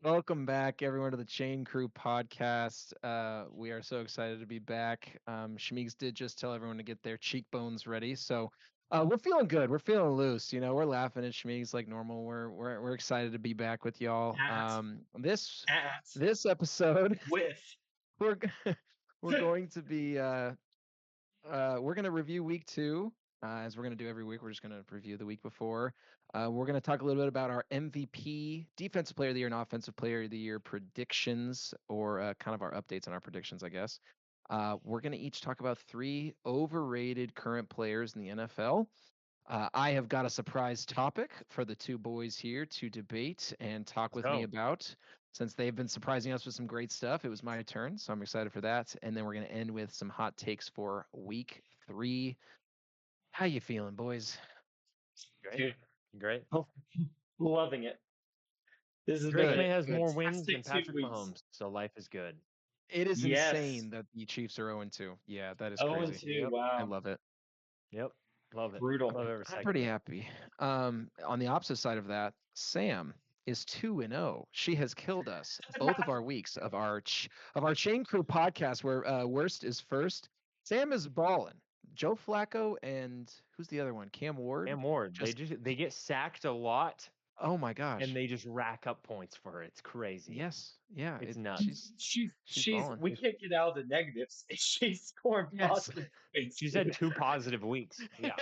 Welcome back, everyone, to the Chain Crew podcast. We are so excited to be back. Shmeegs did just tell everyone to get their cheekbones ready, so we're feeling good. We're feeling loose. We're laughing at Shmeegs like normal. We're excited to be back with y'all. At, This at, this episode, with. we're we're going to be we're going to review week 2, as we're going to do every week. We're just going to review the week before. We're going to talk a little bit about our MVP, Defensive Player of the Year, and Offensive Player of the Year predictions, or kind of our updates on our predictions, I guess. We're going to each talk about 3 overrated current players in the NFL. I have got a surprise topic for the 2 boys here to debate and talk with me about. Since they've been surprising us with some great stuff, it was my turn, so I'm excited for that. And then we're going to end with some hot takes for week 3. How you feeling, boys? Dude, Great. loving it. This has Drake been May has a more wins than fantastic 2 Patrick weeks. Mahomes, so life is good. It is Yes. insane that the Chiefs are 0-2. Yeah, that is 0 crazy. 2, Yep. wow. I love it. Yep. Love it. Brutal. Love every I'm second pretty of it. happy. On the opposite side of that, Sam is 2-0. She has killed us both of our weeks of our Chain Crew podcast, where worst is first. Sam is balling. Joe Flacco and who's the other one? Cam Ward. Cam Ward. They get sacked a lot, Oh my gosh. and they just rack up points for it. It's crazy. Yes. Yeah. It's nuts. She's balling. we can't get out of the negatives. She's scoring Yes. positive points. She's had 2 positive weeks. Yeah.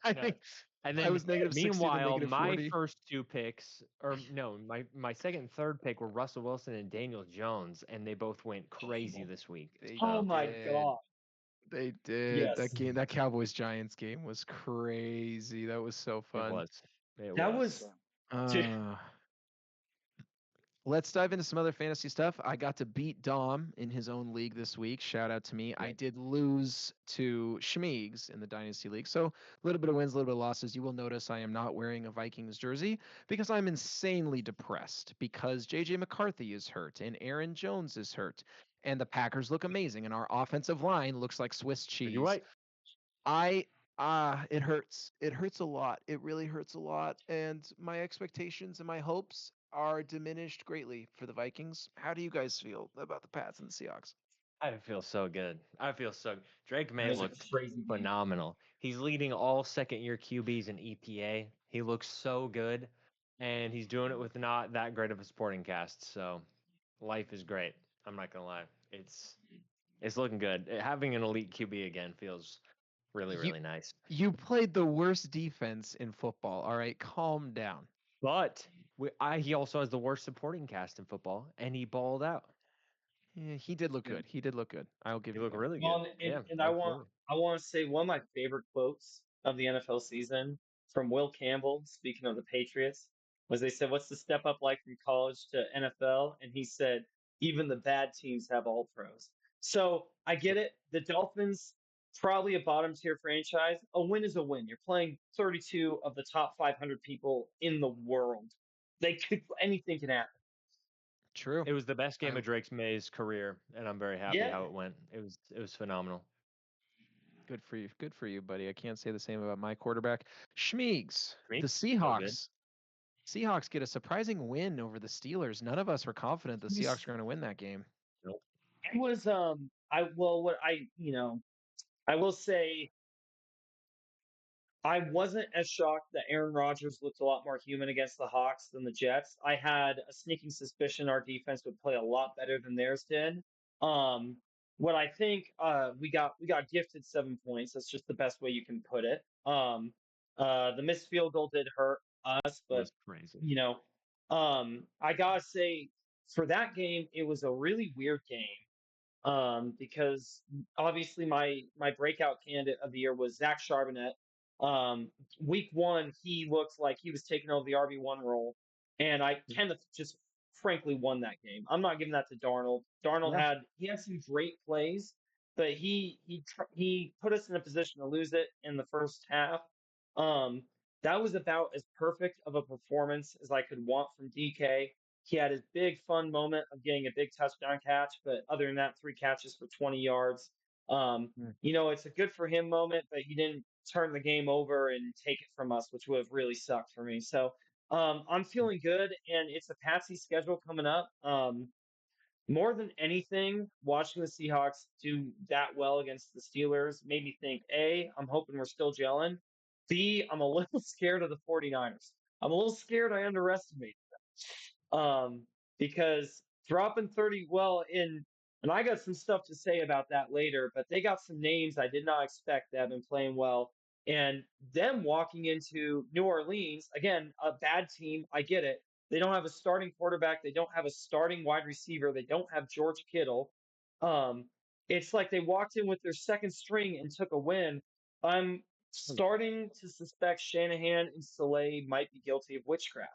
I think And I then was negative 60 to meanwhile, negative my 40. first 2 picks, or no, my second and third pick were Russell Wilson and Daniel Jones, and they both went crazy this week. Oh my god. They did. Yes. That Cowboys Giants game was crazy. That was so fun. It was. That was Let's dive into some other fantasy stuff. I got to beat Dom in his own league this week. Shout out to me. I did lose to Schmeegs in the Dynasty League. So a little bit of wins, a little bit of losses. You will notice I am not wearing a Vikings jersey because I'm insanely depressed because JJ McCarthy is hurt and Aaron Jones is hurt. And the Packers look amazing, and our offensive line looks like Swiss cheese. You're right. It hurts. It hurts a lot. It really hurts a lot. And my expectations and my hopes are diminished greatly for the Vikings. How do you guys feel about the Pats and the Seahawks? I feel so good. Drake May That was a looked crazy game. phenomenal. He's leading all second-year QBs in EPA. He looks so good, and he's doing it with not that great of a supporting cast. So, life is great. I'm not gonna lie. It's looking good. Having an elite QB again feels really nice. You played the worst defense in football. All right, calm down. But he also has the worst supporting cast in football, and he balled out. Yeah, he did look good. He did look good. I'll give He you looked that. really Well, good. and, Yeah, and absolutely. I want to say one of my favorite quotes of the NFL season from Will Campbell, speaking of the Patriots, was they said, "What's the step up like from college to NFL?" And he said, "Even the bad teams have all pros." So I get it. The Dolphins, probably a bottom tier franchise. A win is a win. You're playing 32 of the top 500 people in the world. Anything can happen. True. It was the best game of Drake May's career, and I'm very happy Yeah. how it went. It was phenomenal. Good for you. Good for you, buddy. I can't say the same about my quarterback. Schmeegs, the So good. Seahawks get a surprising win over the Steelers. None of us were confident the Seahawks were going to win that game. Nope. It was I will say I wasn't as shocked that Aaron Rodgers looked a lot more human against the Hawks than the Jets. I had a sneaking suspicion our defense would play a lot better than theirs did. Um, what I think we got gifted 7 points. That's just the best way you can put it. The missed field goal did hurt us, but That's crazy. I gotta say for that game it was a really weird game. Because obviously my breakout candidate of the year was Zach Charbonnet. Week 1, he looked like he was taking over the RB1 role, and I kind of just frankly won that game. I'm not giving that to Darnold. Darnold had some great plays, but he put us in a position to lose it in the first half. That was about as perfect of a performance as I could want from DK. He had his big fun moment of getting a big touchdown catch, but other than that, 3 catches for 20 yards. It's a good for him moment, but he didn't turn the game over and take it from us, which would have really sucked for me. So I'm feeling good, and it's a Patsy schedule coming up. More than anything, watching the Seahawks do that well against the Steelers made me think, A, I'm hoping we're still gelling. B, I'm a little scared of the 49ers. I'm a little scared I underestimate um, because dropping 30, well, and I got some stuff to say about that later, but they got some names I did not expect that have been playing well. And them walking into New Orleans, again, a bad team, I get it. They don't have a starting quarterback. They don't have a starting wide receiver. They don't have George Kittle. Um, it's like they walked in with their second string and took a win. I'm starting to suspect Shanahan and Saleh might be guilty of witchcraft.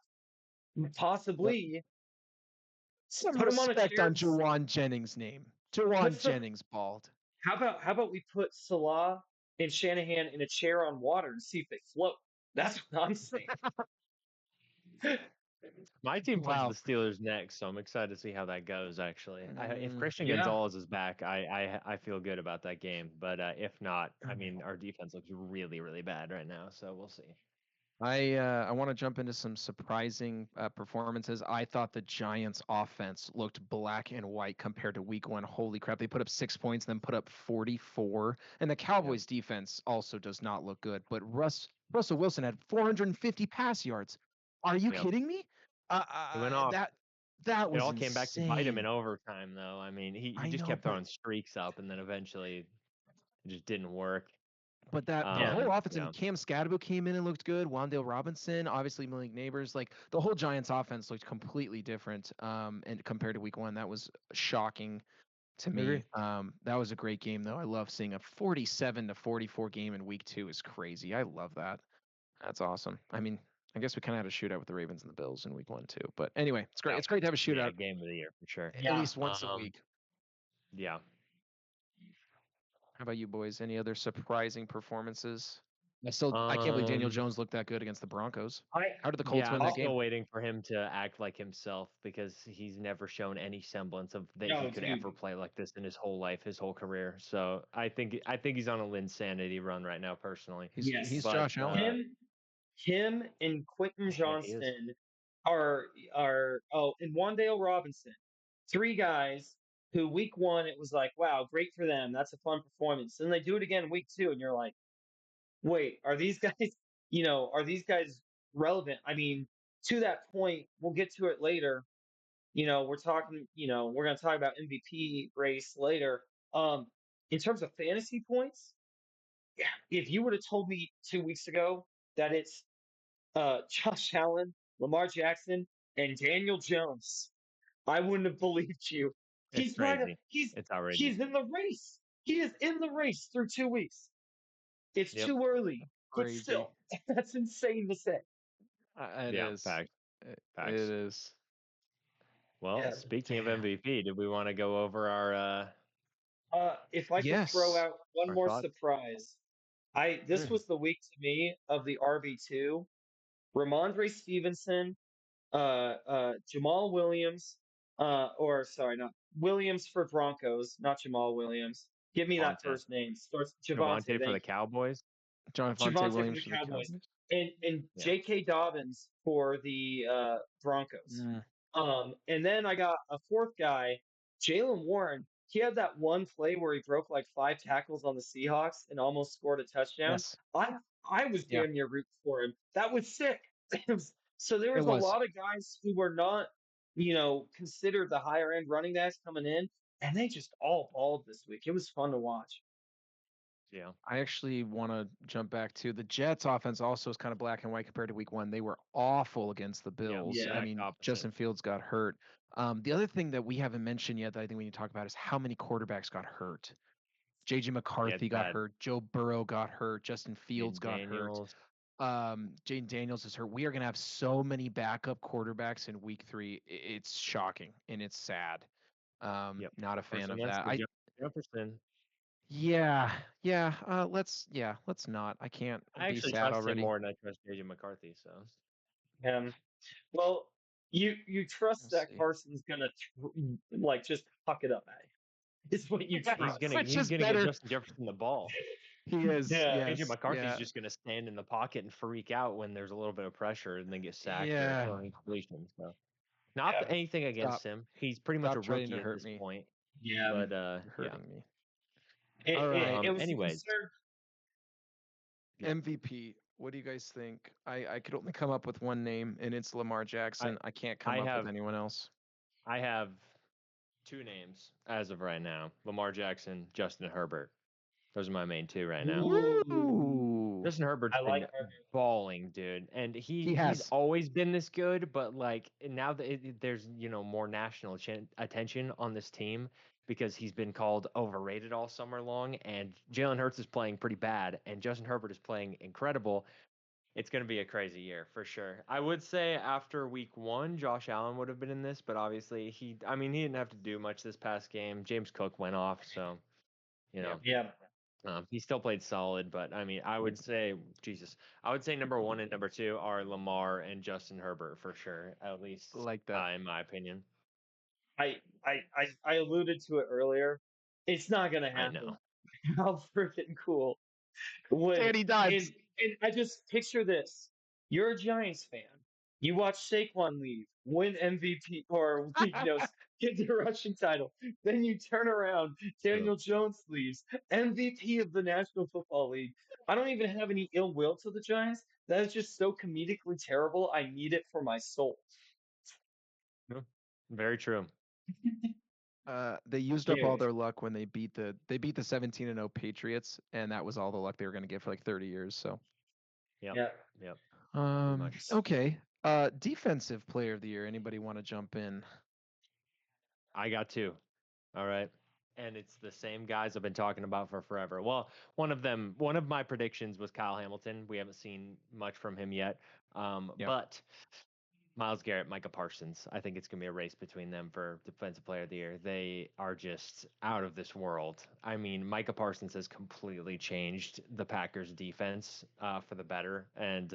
Yep. Possibly Some put him on a respect chair. on Jawan Jennings' name. Jawan Put some. Jennings bald. How about we put Salah and Shanahan in a chair on water and see if they float? That's what I'm saying. My team plays Wow. the Steelers next, so I'm excited to see how that goes. Actually, if Christian Yeah. Gonzalez is back, I feel good about that game. But if not, I mean, our defense looks really really bad right now, so we'll see. I want to jump into some surprising performances. I thought the Giants' offense looked black and white compared to Week 1. Holy crap! They put up 6 points, then put up 44. And the Yep. Cowboys' defense also does not look good. But Russell Wilson had 450 pass yards. Are you Yep. kidding me? He went off. That It was all came back to bite him in insane. overtime, though. I mean, he I just know, kept throwing streaks up, and then eventually it just didn't work. but the Yeah. whole offense. I Yeah. mean, Cam Scadaboo came in and looked good. Wandale Robinson, obviously Malik Neighbors, like the whole Giants offense looked completely different. And compared to Week 1, that was shocking to I agree. me. That was a great game though. I love seeing a 47-44 game in Week 2 is crazy. I love that. That's awesome. I mean, I guess we kind of had a shootout with the Ravens and the Bills in Week 1 too. But anyway, it's great. Yeah. It's great to have a Yeah. shootout Game of the year for sure. at Yeah. least once a week. Yeah. How about you boys? Any other surprising performances? I can't believe Daniel Um. Jones looked that good against the Broncos. I How did the Colts Yeah, win I'm that oh, game? still waiting for him to act like himself because he's never shown any semblance of that he no, could dude. ever play like this in his whole life, his whole career. So I think he's on a insanity run right now, personally. He's Yes. But Josh Allen. Him and Quentin yeah, he is. Johnston and Wandale Robinson, three guys who week 1 it was like, wow, great for them. That's a fun performance. Then they do it again week 2, and you're like, wait, are these guys, are these guys relevant? I mean, to that point, we'll get to it later. We're talking, we're going to talk about MVP race later. In terms of fantasy points, yeah, if you would have told me 2 weeks ago that it's Josh Allen, Lamar Jackson, and Daniel Jones, I wouldn't have believed you. It's He's right. crazy. He's It's outrageous. he's in the race. He is in the race through 2 weeks. It's Yep. too early, but Crazy. still, that's insane to say. It Yeah. is. Facts. It Facts. is. Well, Yeah. speaking of Damn. MVP, did we want to go over If I could throw Yes. out one our more thoughts? surprise, this Mm. was the week to me of the RB2. Ramondre Stevenson, Jamal Williams, or sorry, not Williams for Broncos, not Jamal Williams. Give me that Javante. first name. Starts Javante. Javante for the Thank you. Cowboys. Javonte Javante for Williams the for the Cowboys, Cowboys. and Yeah. J.K. Dobbins for the Broncos. Mm. And then I got a fourth guy, Jalen Warren. He had that one play where he broke like 5 tackles on the Seahawks and almost scored a touchdown. Yes. I was Yeah. damn near rooting for him. That was sick. So there It was a was. lot of guys who were not, considered the higher end running backs coming in, and they just all balled this week. It was fun to watch. Yeah. I actually want to jump back to the Jets offense also is kind of black and white compared to Week 1. They were awful against the Yeah. Bills. I Yeah. Exact mean, opposite. Justin Fields got hurt. The other thing that we haven't mentioned yet that I think we need to talk about is how many quarterbacks got hurt. JJ Yeah, McCarthy it's got bad. hurt. Joe Burrow got hurt. Justin Fields Jaden got hurt. Daniels. Jaden Daniels is hurt. We are going to have so many backup quarterbacks in Week 3. It's shocking and it's sad. Yep. Not a fan Carson of Wentz that. for Jefferson. Let's not. I can't I be actually sad trust him already. more than I trust JJ McCarthy. So Well, you trust Let's that see. Carson's gonna like just huck it up at you. Is what you he's trust. gonna Which he's is gonna get better. Justin Jefferson the ball. He is. Yeah. AJ Yes. McCarthy's Yeah. just going to stand in the pocket and freak out when there's a little bit of pressure and then get sacked or Yeah. throw an incompletion. So, not Yeah. anything against Stop. him. He's pretty much Stop a trying to rookie at hurt this me. point. Yeah. But You're yeah. hurting me. It, All it, right. it was a Anyways, concern. yeah. MVP. What do you guys think? I could only come up with one name, and it's Lamar I Jackson. I can't I come up with have anyone else. I have two names as of right now: Lamar Jackson, Justin Herbert. Those are my main two right now. Ooh. Woo! Justin Herbert's I like been her. balling, dude, and He he's has. always been this good. But like now that there's more national attention on this team because he's been called overrated all summer long, and Jalen Hurts is playing pretty bad, and Justin Herbert is playing incredible. It's going to be a crazy year for sure. I would say after week 1, Josh Allen would have been in this, but obviously he didn't have to do much this past game. James Cook went off, so you Yep. know. Yeah. He still played solid, but I mean, I would say, Jesus, I would say number 1 and number 2 are Lamar and Justin Herbert for sure, at least Like that. in my opinion. I alluded to it earlier. It's not gonna I happen. know. How freaking cool would Danny and Dimes. and I just picture this. You're a Giants fan. You watch Saquon leave, win MVP, or get the rushing title. Then you turn around, True. Daniel Jones leaves, MVP of the National Football League. I don't even have any ill will to the Giants. That is just so comedically terrible. I need it for my soul. Yeah, very true. They used up all Dude. their luck when they beat the 17-0 Patriots, and that was all the luck they were going to get for like 30 years. So, Yep. Yeah. Yep. Pretty much. okay. Defensive player of the year. Anybody want to jump in? I got two. All right. And it's the same guys I've been talking about for forever. Well, one of my predictions was Kyle Hamilton. We haven't seen much from him yet. Yep. But Miles Garrett, Micah Parsons. I think it's going to be a race between them for Defensive Player of the Year. They are just out of this world. I mean, Micah Parsons has completely changed the Packers' defense for the better. And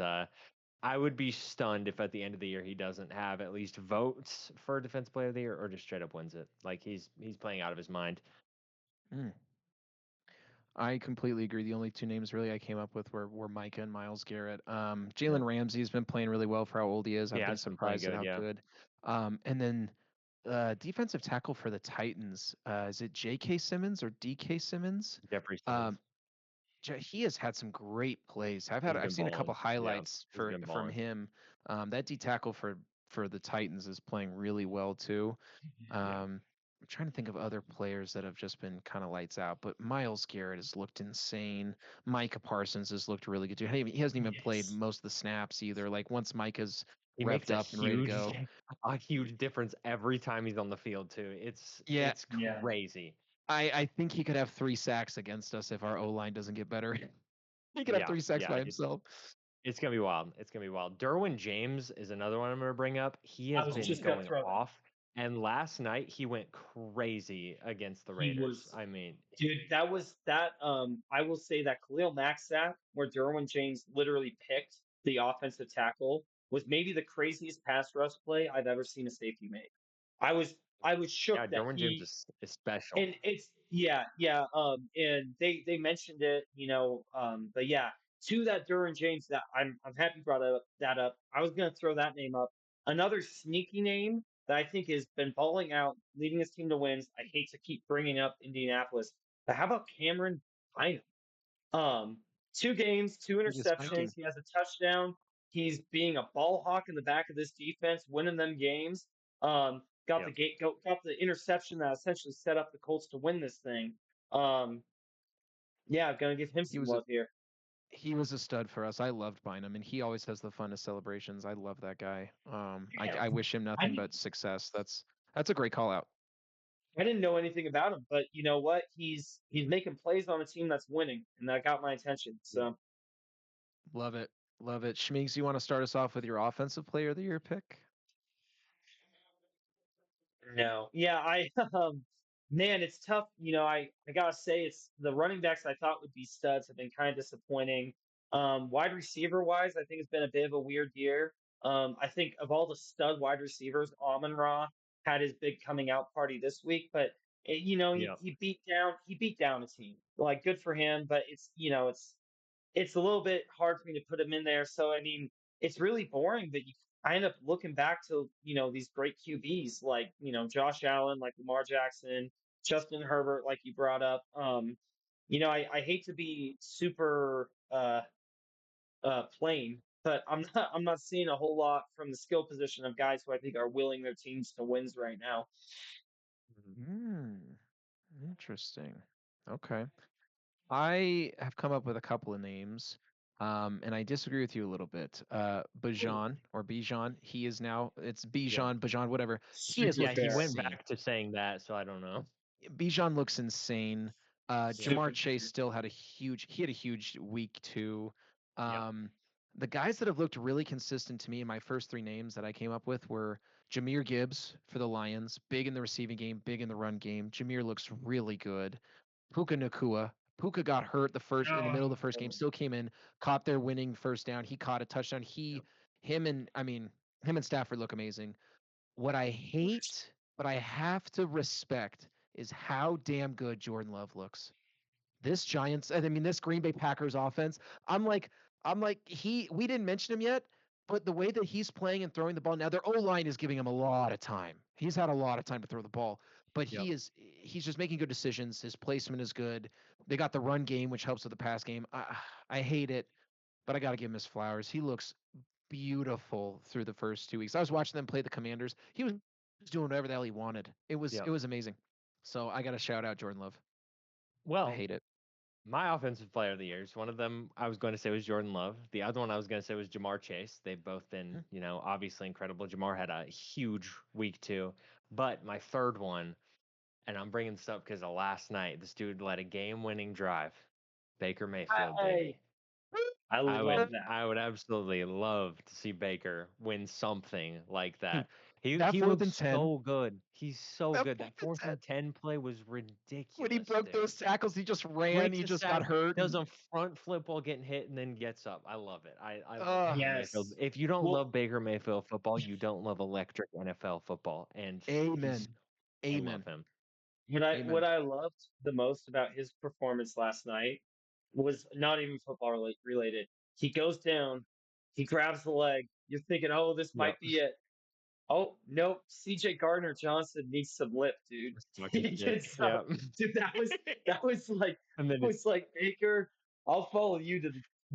I would be stunned if at the end of the year he doesn't have at least votes for Defensive Player of the Year or just straight up wins it. Like he's playing out of his mind. Mm. I completely agree. The only two names really I came up with were Micah and Miles Garrett. Yeah. Jalen Ramsey's been playing really well for how old he is. He I've been has been playing surprised at good. how Yeah. good. And then defensive tackle for the Titans. Is it J.K. Simmons or D.K. Simmons? Jeffrey Um, Simmons. he has had some great plays. He's I've been seen a couple balling. Yeah. highlights He's been from balling. him. That D tackle for the Titans is playing really well too. Yeah. I'm trying to think of other players that have just been kind of lights out, but Miles Garrett has looked insane. Micah Parsons has looked really good too. He hasn't even played Yes. most of the snaps either. Like once Micah's He revved makes up and ready to go. a huge difference every time he's on the field too. Yeah, It's Yeah. crazy. I think he could have 3 sacks against us if our O line doesn't get better. He could have Yeah. 3 sacks Yeah. by himself. It's gonna be wild. It's gonna be wild. Derwin James is another one I'm gonna bring up. He I has was been just gonna going throw that. off, and last night he went crazy against the He Raiders. was I mean, Dude, that was that. I will say that Khalil Mack sack where Derwin James literally picked the offensive tackle was maybe the craziest pass rush play I've ever seen a safety make. I was I was yeah, shook that Derwin James he is special. and it's yeah. And they mentioned it, but yeah, to that Derwin James that I'm happy you brought that up. I was gonna throw that name up. Another sneaky name that I think has been balling out, leading his team to wins. I hate to keep bringing up Indianapolis, but how about Cameron Bynum? Um, 2 games, two He is interceptions. spiking. He has a touchdown. He's being a ball hawk in the back of this defense, winning them games. Got Yeah, the got the interception that essentially set up the Colts to win this thing. Um, yeah, gonna give him He some was a love here. he was a stud for us. I loved Bynum, and he always has the funnest celebrations. I love that guy. Yeah, I wish him I nothing didn't but success. That's a great call out. I didn't know anything about him, but you know what? He's making plays on a team that's winning, and that got my attention. yeah. So Love it. Love it. Schmeeks, you want to start us off with your offensive player of the year pick? no. Yeah, man, it's tough. I gotta say it's the running backs I thought would be studs have been kind of disappointing. Wide receiver wise, I think it's been a bit of a weird year. I think of all the stud wide receivers, Amon Ra had his big coming out party this week, but Yeah. he beat down a team. Like good for him, but it's a little bit hard for me to put him in there. So I mean, it's really boring. But I end up looking back to these great QBs like Josh Allen, like Lamar Jackson, Justin Herbert, like you brought up. I hate to be super plain, but I'm not seeing a whole lot from the skill position of guys who I think are willing their teams to wins right now. Hmm. Interesting. Okay. I have come up with a couple of names, and I disagree with you a little bit. Ooh, Bajan or Bijan, he is now, it's Yeah. Bijan, Bajan, whatever. He has super Yeah, looked he fair. went insane. back to saying that, so I don't know. Bijan looks insane. Yeah. Jamar Super Chase fair. still had he had a huge week too. Yeah. Um, the guys that have looked really consistent to me in my first three names that I came up with were Jameer Gibbs for the Lions, big in the receiving game, big in the run game. Jameer looks really good. Puka Nakua. Puka got hurt in the middle of the first game, Oh, still came in, caught their winning first down. He caught a touchdown. Yep. Him and Stafford look amazing. What I hate, but I have to respect is how damn good Jordan Love looks. This Giants, and I mean this Green Bay Packers offense. I'm like, we didn't mention him yet, but the way that he's playing and throwing the ball now, their O line is giving him a lot of time. He's had a lot of time to throw the ball, but Yep. he's just making good decisions. His placement is good. They got the run game, which helps with the pass game. I hate it, but I got to give him his flowers. He looks beautiful through the first 2 weeks. I was watching them play the Commanders. He was doing whatever the hell he wanted. It Yep. was amazing. So I got to shout out Jordan Love. I Well, hate it. my offensive player of the years, one of them I was going to say was Jordan Love. The other one I was going to say was Jamar Chase. They've both been, Hmm. obviously incredible. Jamar had a huge week too. But my third one, and I'm bringing this up because of last night, this dude led a game-winning drive. Baker Mayfield, I baby. I I love would that. I would absolutely love to see Baker win something like that. He That he fourth looks and 10, so good. He's so that good. fourth That and fourth 10, and 10 play was when he ridiculous, broke dude. those tackles, he just ran. Breaks He a just sack, got hurt. does And a front flip while getting hit, and then gets up. I love it. I love uh, Baker Mayfield. Yes. If you don't Well, love Baker Mayfield football, you don't love electric NFL football. And he's amen, I love amen, him. what amen. I loved the most about his performance last night was not even football related. He goes down, he grabs the leg. You're thinking, oh, this Yep. might be it. Oh, nope. CJ Gardner Johnson needs some lip, dude. Talking He shit. gets up. Yeah. Dude, And then that was like Baker, I'll follow you to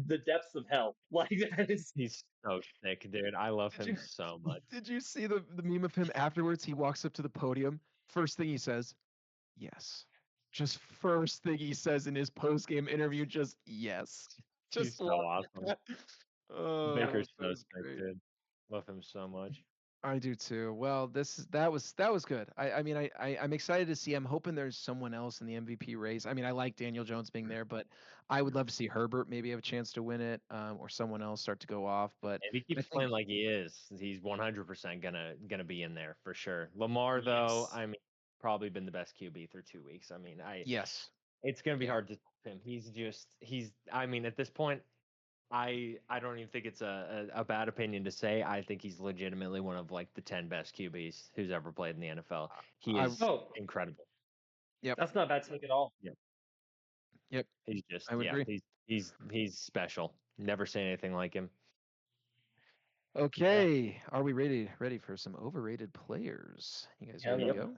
the depths of hell. Like that is he's so sick, dude. I love Did him you so much. did you see the meme of him afterwards? He walks up to the podium. First thing he says, yes. Just first thing he says in his post game interview, just yes. He's Just so love awesome. that. Oh, Baker's that so was sick, great. dude. Love him so much. I do too. Well, that was good. I'm excited to see. I'm hoping there's someone else in the MVP race. I mean, I like Daniel Jones being there, but I would Yeah. love to see Herbert maybe have a chance to win it, or someone else start to go off. But If he I keeps think playing like he is, he's 100% gonna be in there for sure. Lamar though, yes. I mean, probably been the best QB through 2 weeks. I mean, yes, it's gonna be yeah. hard to top him. He's. I mean, at this point, I don't even think it's a bad opinion to say. I think he's legitimately one of like the 10 best QBs who's ever played in the NFL. He I is Oh, incredible. yep, that's not a bad take at all. Yep. yep. He's just I would yeah. agree. He's special. Never seen anything like him. Yeah. Okay, are we ready for some overrated players? You guys Yeah, ready to Yep. man. go?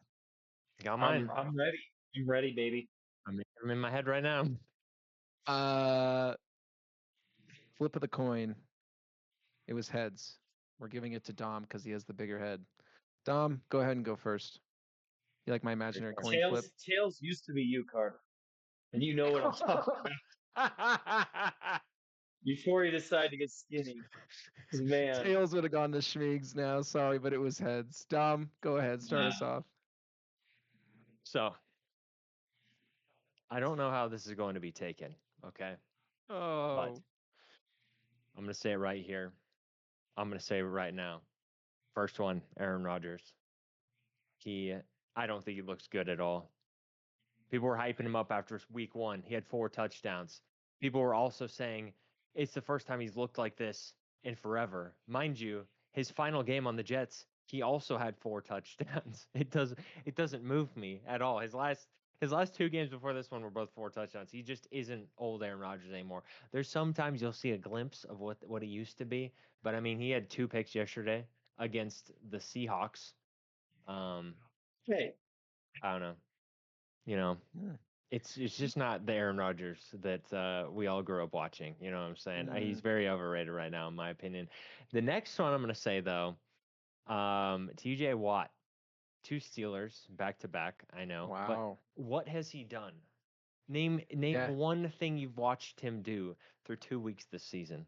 Got mine. I'm ready. I'm ready, baby. I'm in my head right now. Uh, flip of the coin. It was heads. We're giving it to Dom because he has the bigger head. Dom, go ahead and go first. You like my imaginary coin flip? Tails used to be you, Carter. And you know what I'm talking about. Before you decide to get skinny. 'Cause, man, Tails would have gone to Schmigs now. Sorry, but it was heads. Dom, go ahead. Start uh, us off. So I don't know how this is going to be taken. Okay, but Oh, I'm gonna say it right here. I'm gonna say it right now. First one, Aaron Rodgers. He, I don't think he looks good at all. People were hyping him up after week one. He had 4 touchdowns. People were also saying it's the first time he's looked like this in forever. Mind you, his final game on the Jets, he also had 4 touchdowns. It doesn't move me at all. His last 2 games before this one were both 4 touchdowns. He just isn't old Aaron Rodgers anymore. There's sometimes you'll see a glimpse of what he used to be, but I mean, he had 2 picks yesterday against the Seahawks. Um, Hey, I don't know. You know, Hmm. it's just not the Aaron Rodgers that we all grew up watching. You know what I'm saying? He's Mm. very overrated right now, in my opinion. The next one I'm going to say though, T.J. Watt, 2 Steelers back to back. I know, but Wow. what has he done? Name Yeah. one thing you've watched him do through 2 weeks this season.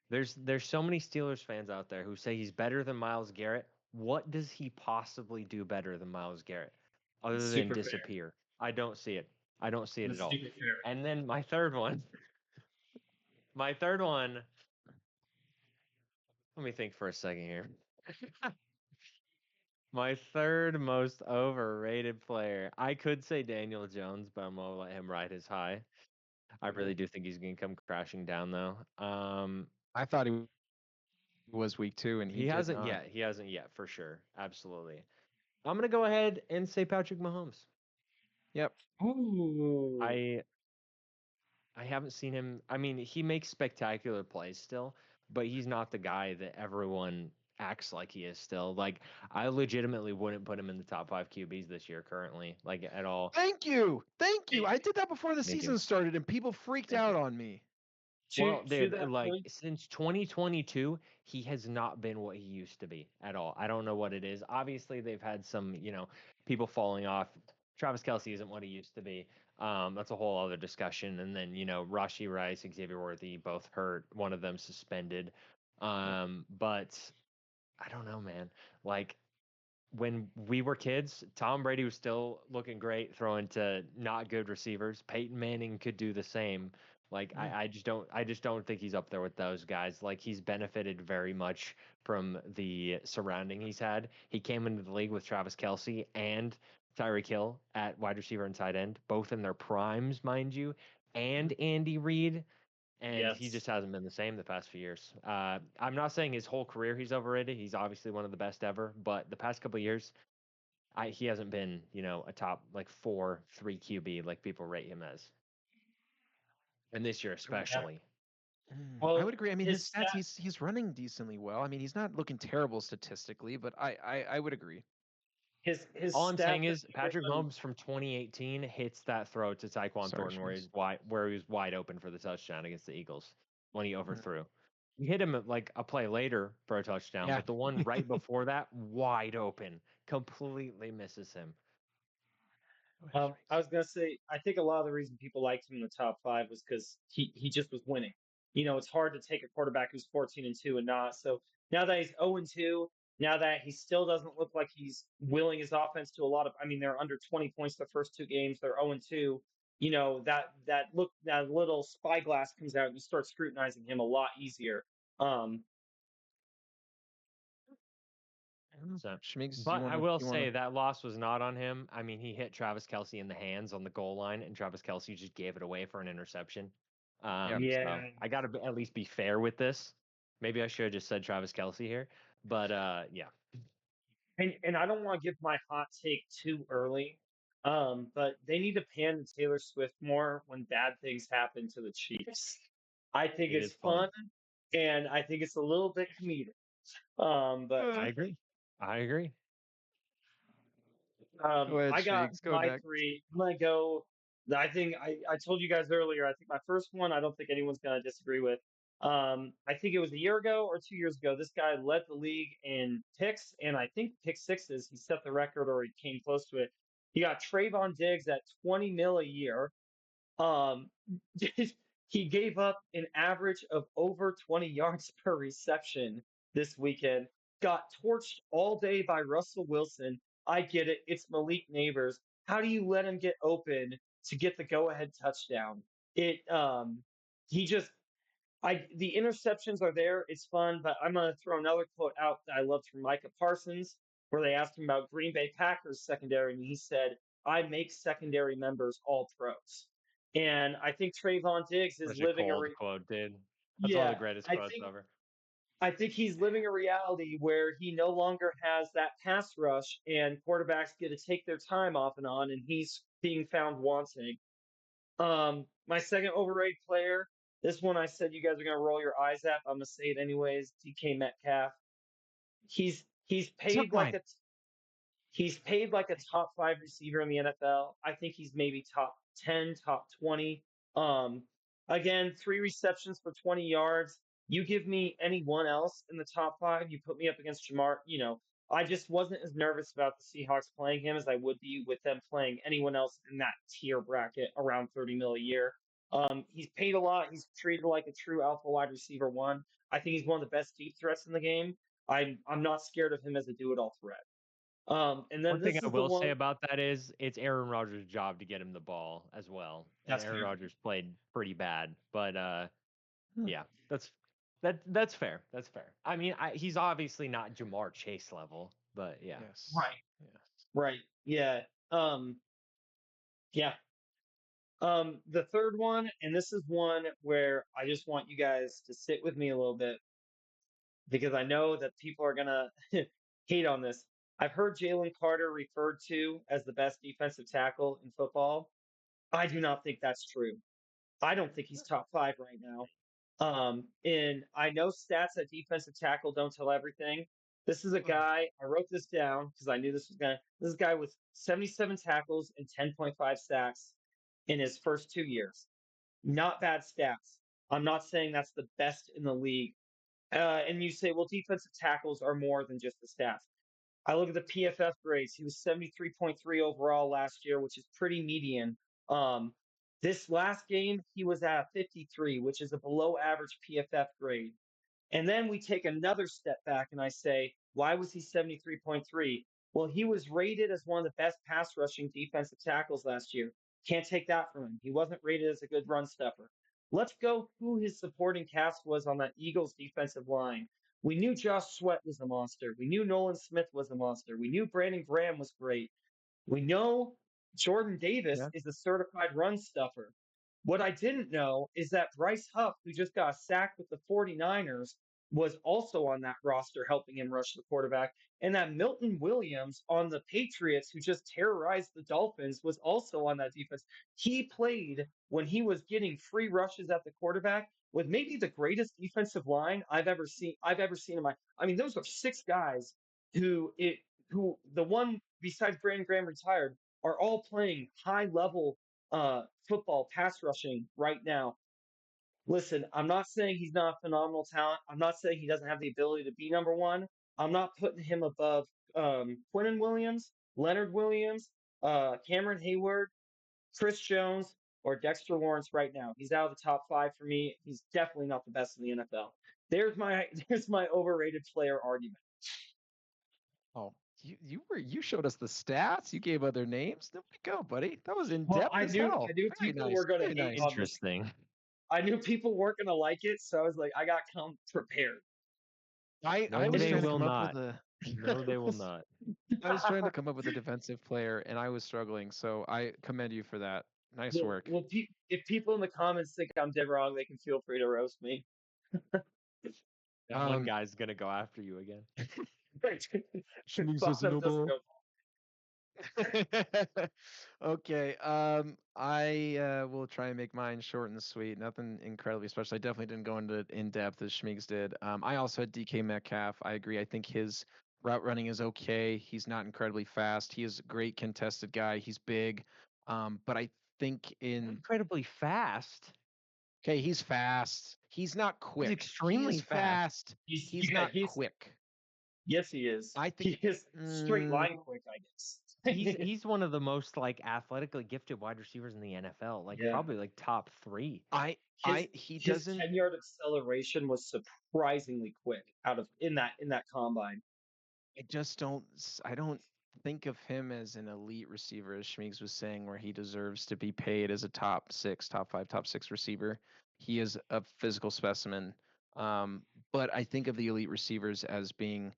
There's so many Steelers fans out there who say he's better than Miles Garrett. What does he possibly do better than Miles Garrett that's other than super fair. disappear? I don't see it. I don't see it at That's all. super fair. And then my third one, let me think for a second here. My third most overrated player. I could say Daniel Jones, but I'm gonna let him ride his high. I Mhm. really do think he's gonna come crashing down though. I thought he was week 2, and he He did hasn't not. yet. He hasn't yet for sure. Absolutely. I'm gonna go ahead and say Patrick Mahomes. Yep. Ooh. I I haven't seen him. I mean, he makes spectacular plays still, but he's not the guy that everyone acts like he is still. Like I legitimately wouldn't put him in the top 5 QBs this year currently, like at all. Thank you. Thank you. Hey, I did that before the Thank you. season started, and people freaked Thank out you. on me. Well, to dude, that like point, since 2022, he has not been what he used to be at all. I don't know what it is. Obviously, they've had some, people falling off. Travis Kelsey isn't what he used to be. That's a whole other discussion. And then, Rashi Rice, Xavier Worthy, both hurt. One of them suspended. Yep. But I don't know, man. Like when we were kids, Tom Brady was still looking great, throwing to not good receivers. Peyton Manning could do the same. Like Mm. I just don't think he's up there with those guys. Like he's benefited very much from the surrounding he's had. He came into the league with Travis Kelsey and Tyreek Hill at wide receiver and tight end, both in their primes, mind you, and Mhm. Andy Reid, and he yes. just hasn't been the same the past few years. I'm not saying his whole career he's overrated. He's obviously one of the best ever, but the past couple of years, he hasn't been, a top like 4-3 QB like people rate him as, and this year Yeah. especially. I Well, would agree. I mean, his his stats, stat, he's running decently well. I mean, he's not looking terrible statistically, but I would agree. his All I'm stat saying this is year Patrick when Mahomes from 2018 hits that throw to Tyquan Sorry, Thornton Schmitz. where he was wide open for the touchdown against the Eagles when he Mm. overthrew. He hit him at, like a play later for a touchdown, Yeah. but the one right before that, wide open, completely misses him. Go ahead, I Schmitz. was gonna say, I think a lot of the reason people liked him in the top five was because he just was winning. It's hard to take a quarterback who's 14-2 and not. So now that he's 0-2, now that he still doesn't look like he's willing his offense to a lot of. I mean, they're under 20 points the first 2 games. They're 0-2. That little spyglass comes out and you start scrutinizing him a lot easier. Um, So, Schmigs, but I will you wanna? say that loss was not on him. I mean, he hit Travis Kelsey in the hands on the goal line, and Travis Kelsey just gave it away for an interception. Yep. So yeah, I got to at least be fair with this. Maybe I should have just said Travis Kelsey here, but yeah, and I don't want to give my hot take too early, but they need to pan to Taylor Swift more when bad things happen to the Chiefs. I think it it's is fun. fun, and I think it's a little bit comedic. But I agree. I agree. Go ahead, I got Schmigs. Go my next. three. I'm gonna go. I think I told you guys earlier. I think my first one. I don't think anyone's gonna disagree with. I think it was a year ago or 2 years ago. This guy led the league in picks, and I think pick sixes. He set the record, or he came close to it. He got Trayvon Diggs at 20 mil a year. Um, he gave up an average of over 20 yards per reception this weekend. Got torched all day by Russell Wilson. I get it. It's Malik Neighbors. How do you let him get open to get the go-ahead touchdown? It he just the interceptions are there. It's fun, but I'm gonna throw another quote out that I loved from Micah Parsons, where they asked him about Green Bay Packers secondary, and he said, "I make secondary members all pros." And I think Trayvon Diggs is Such a living cold quote, dude. That's one of yeah. the greatest I quotes think ever. I think he's living a reality where he no longer has that pass rush, and quarterbacks get to take their time off and on, and he's being found wanting. My second overrated player. This one I said you guys are gonna roll your eyes at. I'm gonna say it anyways. DK Metcalf. He's Took paid like mine. a He's paid like a top five receiver in the NFL. I think he's maybe top 10, top 20. Um, again, 3 receptions for 20 yards. You give me anyone else in the top five, you put me up against Jamar. I just wasn't as nervous about the Seahawks playing him as I would be with them playing anyone else in that tier bracket around 30 mil a year. He's paid a lot. He's treated like a true alpha wide receiver one. I think he's one of the best deep threats in the game. I'm not scared of him as a do it all threat. And then One thing this I is the will say one about that is it's Aaron Rodgers' job to get him the ball as well, and that's Aaron fair. Rodgers played pretty bad, but Huh. yeah, that's fair. That's fair. I mean, he's obviously not Jamar Chase level, but yeah. Yes. Right. Yes. Right. Yeah. Yeah. The third one, and this is one where I just want you guys to sit with me a little bit because I know that people are gonna hate on this. I've heard Jalen Carter referred to as the best defensive tackle in football. I do not think that's true. I don't think he's top five right now. And I know stats at defensive tackle don't tell everything. This is a guy, I wrote this down because I knew this is a guy with 77 tackles and 10.5 sacks in his first 2 years. Not bad stats. I'm not saying that's the best in the league. And you say, well, defensive tackles are more than just the stats. I look at the PFF grades. He was 73.3 overall last year, which is pretty median. Um, this last game, he was at 53, which is a below average PFF grade. And then we take another step back and I say, why was he 73.3? Well, he was rated as one of the best pass rushing defensive tackles last year. Can't take that from him. He wasn't rated as a good run stuffer. Let's go who his supporting cast was on that Eagles defensive line. We knew Josh Sweat was a monster. We knew Nolan Smith was a monster. We knew Brandon Graham was great. We know Jordan Davis Yeah. is a certified run stuffer. What I didn't know is that Bryce Huff, who just got sacked with the 49ers, was also on that roster helping him rush the quarterback. And that Milton Williams on the Patriots, who just terrorized the Dolphins, was also on that defense. He played when he was getting free rushes at the quarterback with maybe the greatest defensive line I've ever seen in my I mean, those are 6 guys who the one besides Brandon Graham retired are all playing high level football pass rushing right now. Listen, I'm not saying he's not a phenomenal talent. I'm not saying he doesn't have the ability to be number one. I'm not putting him above Quinnen Williams, Leonard Williams, Cameron Hayward, Chris Jones, or Dexter Lawrence right now. He's out of the top five for me. He's definitely not the best in the NFL. There's my overrated player argument. Oh, you showed us the stats. You gave other names. There we go, buddy. That was in Well, depth I as knew I hell. knew Very people were nice. gonna Very hate nice. on this. Interesting. I knew people weren't gonna like it, so I was like, I got come prepared. I No, was they trying to will come up with not. a No, they will not. I was trying to come up with a defensive player and I was struggling. So I commend you for that. Nice well, work. well, if people in the comments think I'm dead wrong, they can feel free to roast me. That one Um, guy's gonna go after you again. Schmeeks Bottom doesn't listenable. go. Okay. I will try and make mine short and sweet. Nothing incredibly special. I definitely didn't go into in depth as Schmeeks did. I also had DK Metcalf. I agree. I think his route running is okay. He's not incredibly fast. He is a great contested guy. He's big. But I think in Incredibly fast. okay, he's fast. He's not He's quick. He is extremely fast. fast. He's He's yeah, not he's quick. yes, he is. I think. He is straight Mm, line quick, I guess. He's one of the most like athletically gifted wide receivers in the NFL. Like Yeah. probably like top 3. he His doesn't. 10-yard acceleration was surprisingly quick out of in that combine. I don't think of him as an elite receiver, as Schmeeks was saying, where he deserves to be paid as a top six, top five, top six receiver. He is a physical specimen. Um, but I think of the elite receivers as being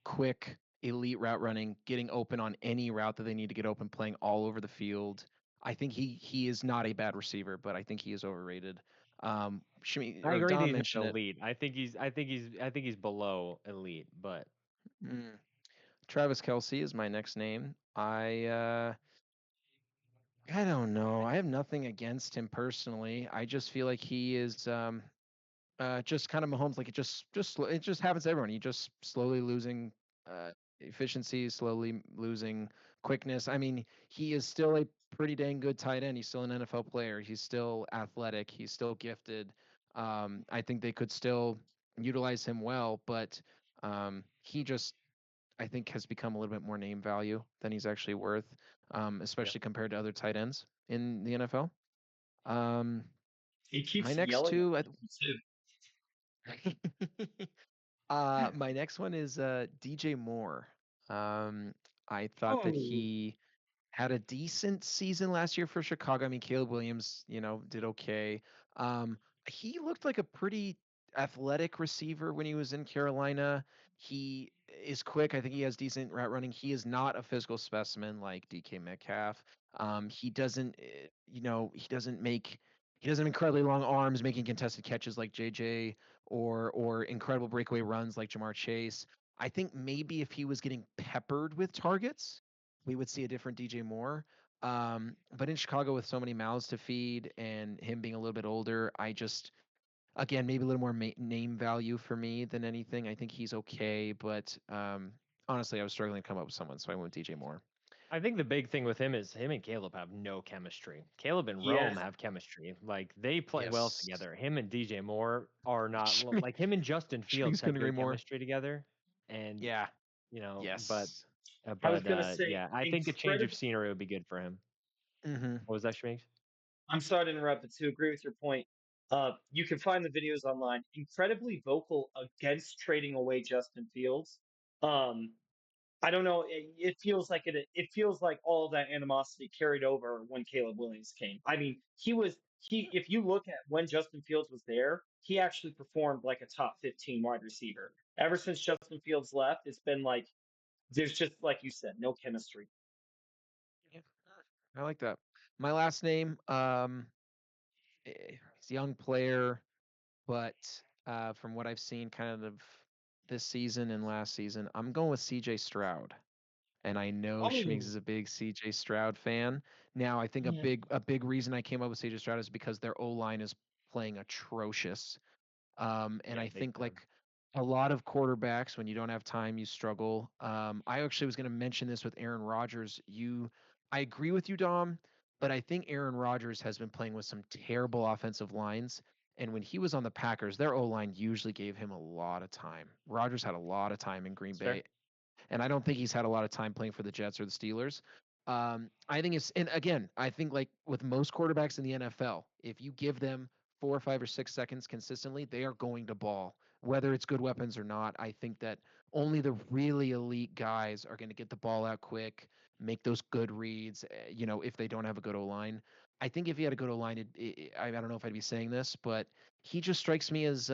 quick, elite route running, getting open on any route that they need to get open, playing all over the field. I think he is not a bad receiver, but I think he is overrated. I Or agree that Dom he's not mentioned it. elite. I think he's below elite, but Mm. Travis Kelsey is my next name. I don't know. I have nothing against him personally. I just feel like he is just kind of Mahomes. Like it just happens to everyone. He just slowly losing uh, efficiency, slowly losing quickness. I mean, he is still a pretty dang good tight end. He's still an NFL player. He's still athletic. He's still gifted. I think they could still utilize him well, but he just I think has become a little bit more name value than he's actually worth, yeah. especially compared to other tight ends in the NFL. Um, He my keeps next yelling two, at people too. my next one is DJ Moore. I thought that Oh, he had a decent season last year for Chicago. I mean, Caleb Williams, did okay. Um, he looked like a pretty athletic receiver when he was in Carolina. He is quick. I think he has decent route running. He is not a physical specimen like DK Metcalf. He doesn't, he doesn't have incredibly long arms making contested catches like JJ or incredible breakaway runs like Jamar Chase. I think maybe if he was getting peppered with targets, we would see a different DJ Moore. But in Chicago, with so many mouths to feed and him being a little bit older, again, maybe a little more name value for me than anything. I think he's okay, but honestly, I was struggling to come up with someone, so I went with DJ Moore. I think the big thing with him is him and Caleb have no chemistry. Caleb and yes. Rome have chemistry. Like they play well Yes. together. Him and DJ Moore are not like him and Justin Fields Schmeeks have couldn't agree good more. chemistry together. And Yeah. but Yes. I was gonna say yeah, I think a change of incredible. scenery would be good for him. Mm-hmm. What was that, Shmee? I'm sorry to interrupt, but to agree with your point, you can find the videos online. Incredibly vocal against trading away Justin Fields. Um, I don't know. It feels like it feels like all of that animosity carried over when Caleb Williams came. I mean, he. If you look at when Justin Fields was there, he actually performed like a top 15 wide receiver. Ever since Justin Fields left, it's been like there's just like you said, no chemistry. Yeah. I like that. My last name, he's a young player, but from what I've seen kind of this season and last season, I'm going with CJ Stroud. And I know Schmigs Oh, is a big CJ Stroud fan. Now, I think yeah, a big reason I came up with CJ Stroud is because their O line is playing atrocious. And Yeah, I big think time. like a lot of quarterbacks, when you don't have time, you struggle. I actually was going to mention this with Aaron Rodgers. I agree with you, Dom, but I think Aaron Rodgers has been playing with some terrible offensive lines. And when he was on the Packers, their O line usually gave him a lot of time. Rodgers had a lot of time in Green that's fair. Bay, and I don't think he's had a lot of time playing for the Jets or the Steelers. I think and again, I think like with most quarterbacks in the NFL, if you give them 4 or 5 or 6 seconds consistently, they are going to ball, whether it's good weapons or not. I think that only the really elite guys are going to get the ball out quick, make those good reads. If they don't have a good O line. I think if he had a good O line, I don't know if I'd be saying this, but he just strikes me as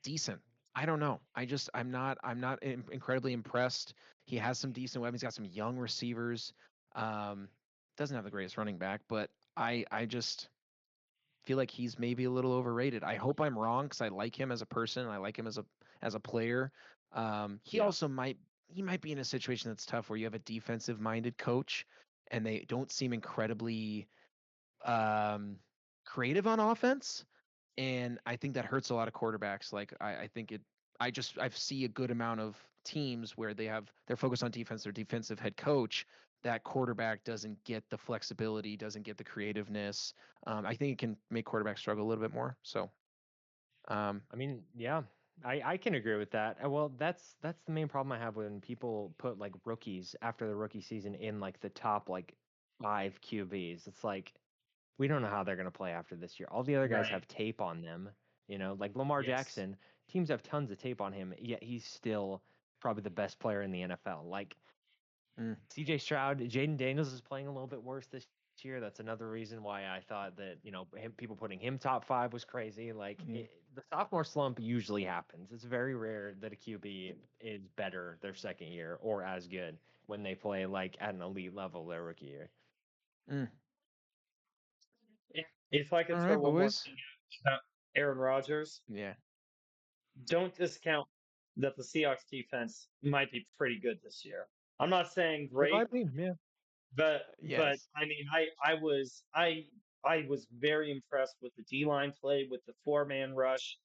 decent. I don't know. I'm not incredibly impressed. He has some decent weapons. He's got some young receivers. Um, doesn't have the greatest running back, but I just feel like he's maybe a little overrated. I hope I'm wrong because I like him as a person. I like him as a player. He Yeah. also might be in a situation that's tough where you have a defensive minded coach and they don't seem incredibly um, creative on offense, and I think that hurts a lot of quarterbacks. Like I think it. I see a good amount of teams where they're focused on defense. Their defensive head coach, that quarterback doesn't get the flexibility, doesn't get the creativeness. I think it can make quarterbacks struggle a little bit more. So um, I mean, yeah, I can agree with that. Well, that's the main problem I have when people put like rookies after the rookie season in like the top like five QBs. It's like we don't know how they're gonna play after this year. All the other guys Right. have tape on them. Like Lamar Yes. Jackson, teams have tons of tape on him, yet he's still probably the best player in the NFL. Like mm, CJ Stroud, Jaden Daniels is playing a little bit worse this year. That's another reason why I thought that people putting him top five was crazy. mm, The sophomore slump usually happens. It's very rare that a QB is better their second year or as good when they play like at an elite level their rookie year. mm. if I All could throw right, one more boys. thing out about Aaron Rodgers, Yeah. don't discount that the Seahawks defense might be pretty good this year. I'm not saying It great, might be, yeah. but Yes. I mean I was very impressed with the D line play with the 4-man rush.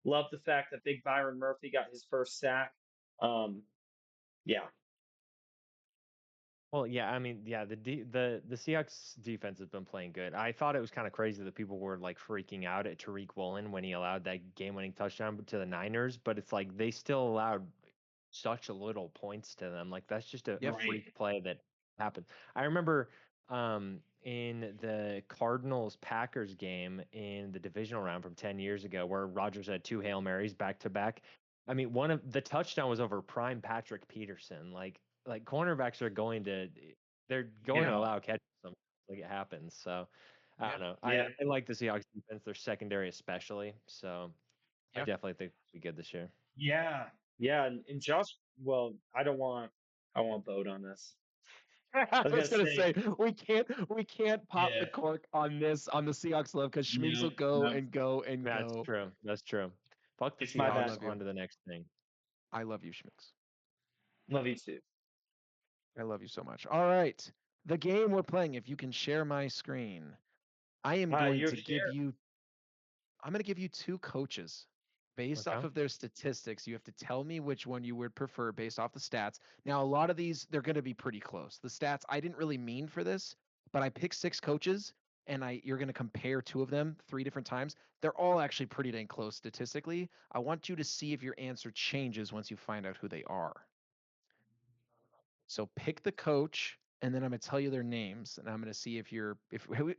Love the fact that Big Byron Murphy got his first sack. Um, yeah, Well, yeah, I mean, yeah, the Seahawks defense has been playing good. I thought it was kind of crazy that people were like freaking out at Tariq Woolen when he allowed that game-winning touchdown to the Niners, but it's like they still allowed such a little points to them. Like that's just a Yep. right. freak play that happened. I remember in the Cardinals Packers game in the divisional round from 10 years ago where Rodgers had two Hail Marys back to back. I mean, one of the touchdown was over prime Patrick Peterson. Like cornerbacks are they're going to Yeah, allow catches some like it happens. So I Yeah. don't know. yeah, I like the Seahawks defense, their secondary especially. So I Yeah. definitely think it'll be good this year. yeah, yeah. And Josh, well, I won't vote on this. I I was was gonna gonna say, say we can't pop the yeah, cork on this on the Seahawks love because Schmeeks no, will go no, and go and That's go. true. That's true. Fuck the it's my I bad. Seahawks. love you. On to the next thing. I love you, Schmeeks. Love you too. I love you so much. All right. The game we're playing, if you can share my screen, I am going You're to give sharing. you I'm going to give you two coaches. Based off Okay. of their statistics, you have to tell me which one you would prefer based off the stats. Now, a lot of these, they're going to be pretty close. The stats, I didn't really mean for this, but I picked six coaches and you're going to compare two of them three different times. They're all actually pretty dang close statistically. I want you to see if your answer changes once you find out who they are. So pick the coach, and then I'm going to tell you their names, and I'm going to see if you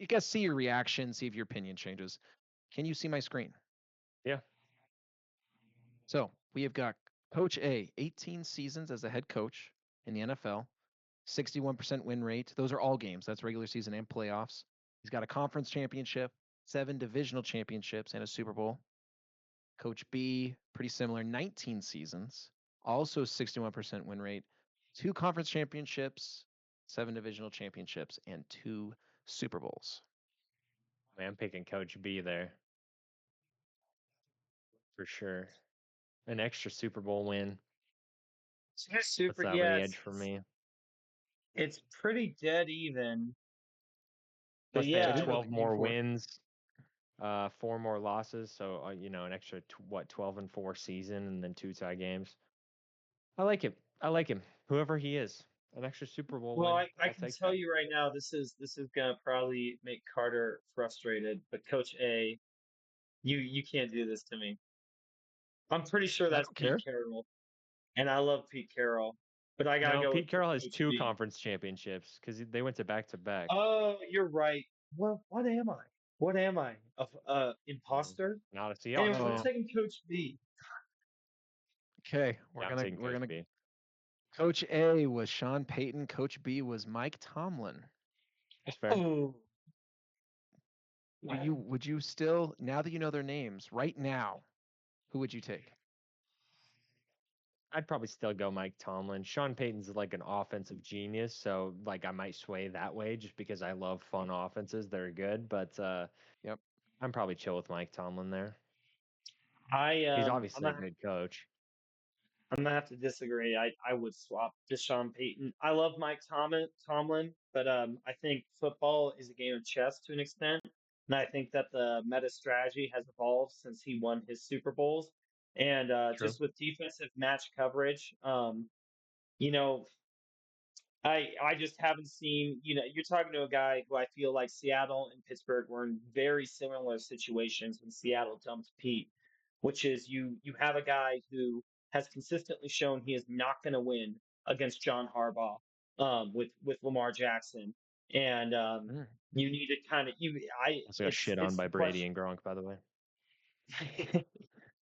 guys see your reaction, see if your opinion changes. Can you see my screen? Yeah. So we have got Coach A, 18 seasons as a head coach in the NFL, 61% win rate. Those are all games. That's regular season and playoffs. He's got a conference championship, 7 divisional championships, and a Super Bowl. Coach B, pretty similar, 19 seasons, also 61% win rate, 2 conference championships, 7 divisional championships, and 2 Super Bowls. Man, I'm picking Coach B there for sure. An extra Super Bowl win. It's Puts super. that over Yeah, the edge for me. it's pretty dead even. But Plus, they It have yeah, is a 12 game more 4. wins, 4 more losses. So, an extra, 12-4 season and then 2 tie games. I like him. I like him. Whoever he is. An extra Super Bowl well, win. I I'll can take tell that. you right now, this is gonna probably make Carter frustrated. But Coach A, you can't do this to me. I'm pretty sure I that's don't Pete care. Carroll, and I love Pete Carroll, but I gotta No, go with Pete Carroll has Coach 2 B. conference championships because they went to back to back. Oh, you're right. Well, what am I? What am I? Imposter? Not a Anyway, Seahawks I'm Oh, fan. taking Coach B. okay. Yeah, I'm taking We're Coach gonna B. Coach A was Sean Payton. Coach B was Mike Tomlin. That's fair. Oh, Would you still, now that you know their names, right now, who would you take? I'd probably still go Mike Tomlin. Sean Payton's like an offensive genius, so like I might sway that way just because I love fun offenses that are good. But Yep. I'm probably chill with Mike Tomlin there. I He's I'm obviously a gonna good coach. I'm gonna have to disagree. I would swap to Sean Payton. I love Tomlin, but I think football is a game of chess to an extent, and I think that the meta strategy has evolved since he won his Super Bowls, and True. just with defensive match coverage, you know, I just haven't seen, you're talking to a guy who I feel like Seattle and Pittsburgh were in very similar situations when Seattle dumped Pete, which is you have a guy who has consistently shown he is not going to win against John Harbaugh with Lamar Jackson, and Mm. you need to kind of you I Also got shit on it's by the Brady question. and Gronk, by the way.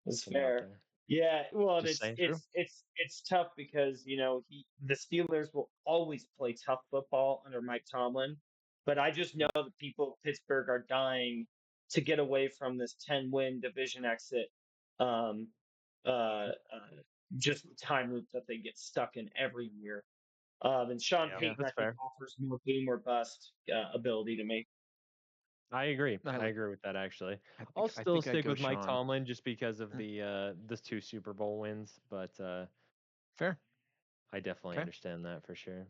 It's Put him out fair. there. Yeah, well, and Just it's saying. it's it's it's tough because the Steelers will always play tough football under Mike Tomlin, but I just know that people of Pittsburgh are dying to get away from this 10-win division exit, um, just time loop that they get stuck in every year. And Sean Yeah, Yeah. Payton, I that's think, fair. offers more boom or bust ability to me. I agree. I I like. agree with that actually. I I'll think. I still think I'd stick go with Mike Sean. Tomlin just because of Mm, the 2 Super Bowl wins, but fair. I definitely Okay. understand that for sure.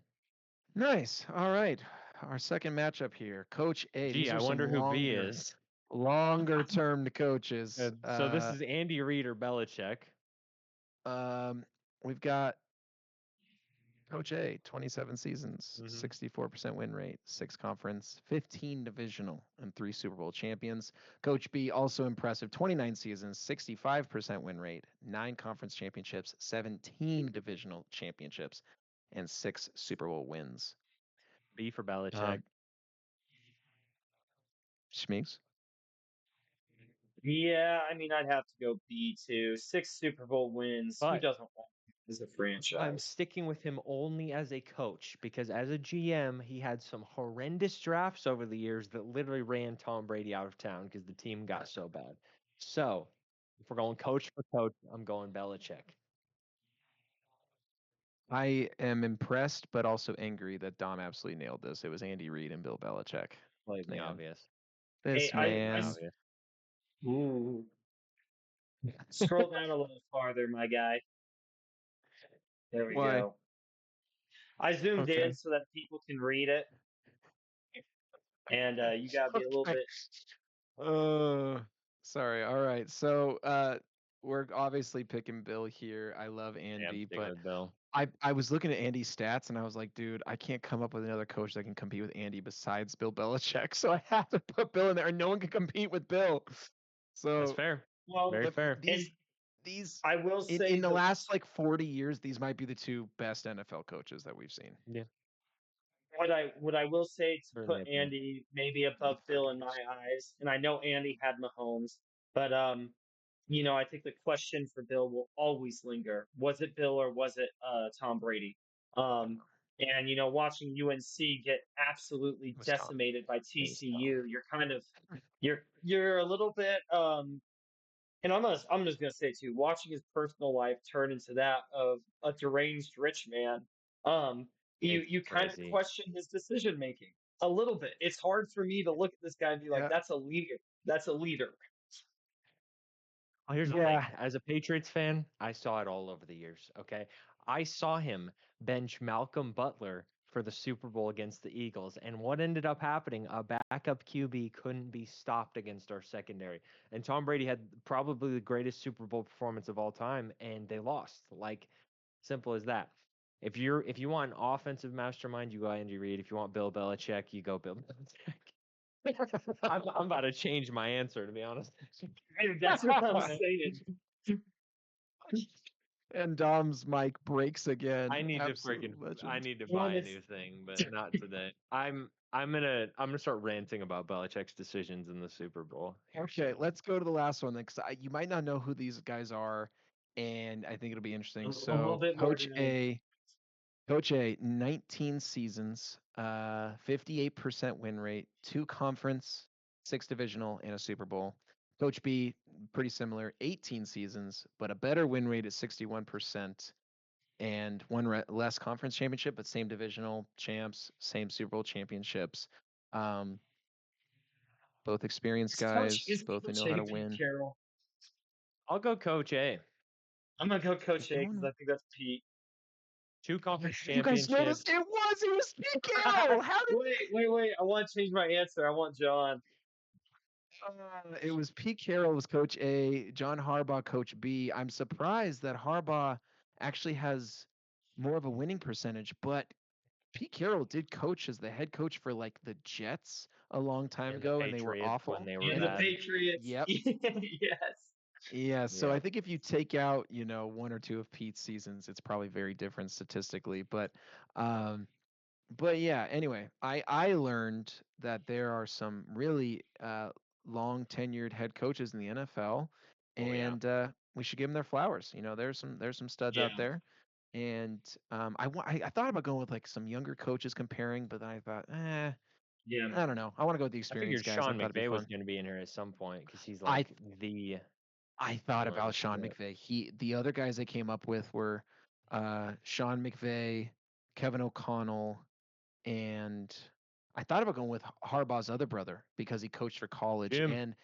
Nice. All right. Our second matchup here, Coach A. Gee, These I are some wonder who B is. longer term coaches. So this is Andy Reid or Belichick. Um, we've got Coach A, 27 seasons, Hmm 64% win rate, 6 conference, 15 divisional, and 3 Super Bowl champions. Coach B, also impressive, 29 seasons, 65% win rate, 9 conference championships, 17 divisional championships, and 6 Super Bowl wins. B for Belichick. Um, Schmeeks? Yeah, I mean, I'd have to go B too. 6 Super Bowl wins. Who But doesn't want him as a I'm franchise? sticking with him only as a coach because as a GM, he had some horrendous drafts over the years that literally ran Tom Brady out of town because the team got so bad. So if we're going coach for coach, I'm going Belichick. I am impressed, but also angry that Dom absolutely nailed this. It was Andy Reid and Bill Belichick. Blatantly Man, obvious. Hey, this Blatantly man. obvious. ooh, scroll down a little farther, my guy. There we Why? go. I zoomed in Okay. so that people can read it, and you gotta be a little Okay. bit. Uh, sorry. All right. So, we're obviously picking Bill here. I love Yeah, I'm Andy, sticking but with Bill. I was looking at Andy's stats and I was like, dude, I can't come up with another coach that can compete with Andy besides Bill Belichick. So I have to put Bill in there, and no one can compete with Bill. That's So fair. Well, Very fair. and these I will in say the the last like 40 years, these might be the two best NFL coaches that we've seen. Yeah, what I will say to put certainly up there. Andy maybe In above Bill 30 in my years. eyes, and I know Andy had Mahomes, but I think the question for Bill will always linger: was it Bill or was it Tom Brady? Um, and watching UNC get absolutely It was Tom. decimated by It was Tom. TCU, you're a little bit and I'm just gonna say too, watching his personal life turn into that of a deranged rich man, um, you It's you kind of crazy. question his decision making a little bit. It's hard for me to look at this guy and be like, Yeah. that's a leader. That's a leader. Well, here's the thing. Yeah. As a Patriots fan, I saw it all over the years. Okay. I saw him bench Malcolm Butler for the Super Bowl against the Eagles. And what ended up happening? A backup QB couldn't be stopped against our secondary. And Tom Brady had probably the greatest Super Bowl performance of all time, and they lost. Like, simple as that. If you want an offensive mastermind, you go Andy Reid. If you want Bill Belichick, you go Bill Belichick. I'm about to change my answer, to be honest. Hey, that's what I'm saying. And Dom's mic breaks I again. need to Absolute freaking I legend. need to Well, buy a new thing, but not today. I'm gonna start ranting about Belichick's decisions in the Super Bowl here Okay, soon. let's go to the last one then, because you might not know who these guys are, and I think it'll be interesting. a little So, bit more now. Coach A, 19 seasons, 58% win rate, 2 conference, 6 divisional, and a Super Bowl. Coach B, pretty similar, 18 seasons, but a better win rate at 61%, and one less conference championship, but same divisional champs, same Super Bowl championships. Um, both experienced guys, Is both they Coach know how A to Pete win. Carroll? I'll go Coach A. I'm gonna go You're Coach A because going. I think that's Pete. Two conference You guys know this? championships. It was Pete Carroll. How did Wait! I want to change my answer. I want John. it was Pete Carroll was Coach A, John Harbaugh Coach B. I'm surprised that Harbaugh actually has more of a winning percentage, but Pete Carroll did coach as the head coach for like the Jets a long time And the ago, and they were Patriots when awful. they were And the And bad. Patriots. yep, Yes. yeah. So I Yep. think if you take out, one or two of Pete's seasons, it's probably very different statistically. Um, but yeah, anyway, I learned that there are some really long tenured head coaches in the NFL, Oh yeah. and we should give them their flowers. There's some studs out Yeah. there, and I thought about going with like some younger coaches comparing, but then I thought, Yeah. I don't know. I want to go with the I experienced figured guys. I Sean thought it'd be McVay was fun. going to be in here at some point because he's I like the I thought one. about Sean But McVay. The other guys they came up with were Sean McVay, Kevin O'Connell, and I thought about going with Harbaugh's other brother because he coached for college Jim, and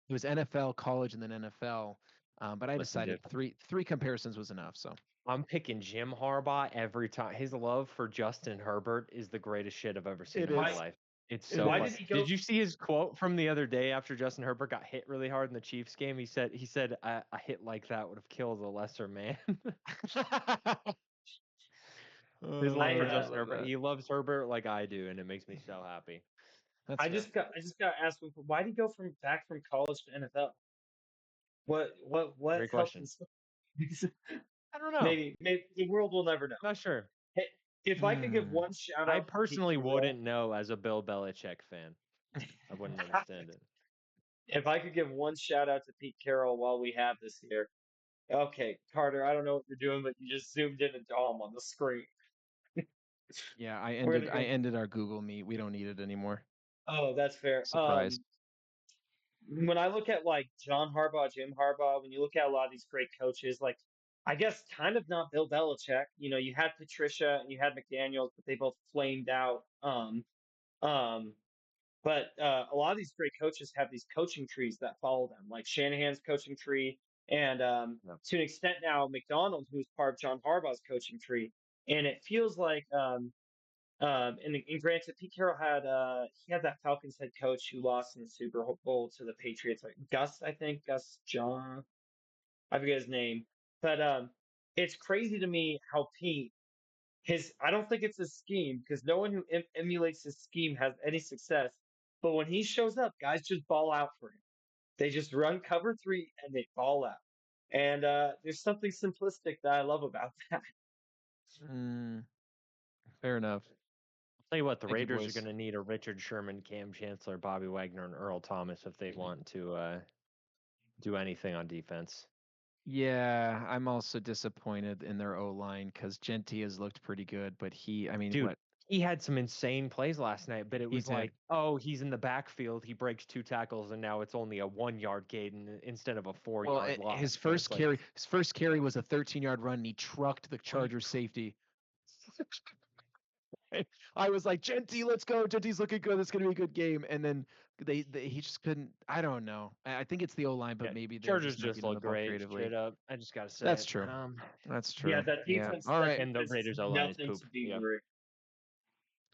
he was NFL, college, and then NFL. But I listen, Jim. decided three comparisons was enough. So I'm picking Jim Harbaugh every time. His love for Justin Herbert is the greatest shit I've ever seen it in my Why? is. life. It's It so Why fun. did is. he Did go? you see his quote from the other day after Justin Herbert got hit really hard in the Chiefs game? He said a hit like that would have killed a lesser man. His love Oh, I for I Justin love Herbert. that. He loves Herbert like I do, and it makes me so happy. That's fair. I just got asked why did he go from back from college to NFL? What Great helped question. him? I don't know. Maybe the world will never know. Not sure. Hey, if I could give Hmm. one shout I out to Pete personally Carroll, wouldn't know as a Bill Belichick fan. I wouldn't understand it. if I could give one shout out to Pete Carroll while we have this here. Okay, Carter, I don't know what you're doing, but you just zoomed in a Dom on the screen. Yeah, We're gonna I go. ended our Google Meet. We don't need it anymore. Oh, that's fair. Surprise. When I look at like John Harbaugh, Jim Harbaugh, when you look at a lot of these great coaches, like I guess kind of not Bill Belichick. You know, you had Patricia and you had McDaniels, but they both flamed out. Um, but a lot of these great coaches have these coaching trees that follow them, like Shanahan's coaching tree, and No. to an extent now McDonald, who's part of John Harbaugh's coaching tree. And it feels like and granted, Pete Carroll had he had that Falcons head coach who lost in the Super Bowl to the Patriots, like Gus, I think Gus John, I forget his name, but it's crazy to me how Pete his I don't think it's a scheme because no one who emulates his scheme has any success. But when he shows up, guys just ball out for him. They just run cover three and they ball out. And there's something simplistic that I love about that. Mm, fair enough. I'll tell you what, the Thank you, Raiders are boys. going to need a Richard Sherman, Cam Chancellor, Bobby Wagner, and Earl Thomas if they want to do anything on defense. Yeah, I'm also disappointed in their O line because Genty has looked pretty good, but I mean, Dude, what he had some insane plays last night, but it he was did. like, oh, he's in the backfield, he breaks 2 tackles, and now it's only a 1 yard gain instead of a four Well, yard loss. So it's like, his first carry was a 13-yard run, and he trucked the what? Chargers safety. I was like, Genty, let's go. Genty's looking good. It's gonna be a good game. And then he just couldn't. I don't know. I think it's the O line, but Yeah, maybe they're Chargers just not just getting the look ball great, creatively. straight up. I just got to say That's it. true. That's Yeah, true. Yeah. All that right. And the defense is Raiders O line is nothing poop. to be Yeah. worried.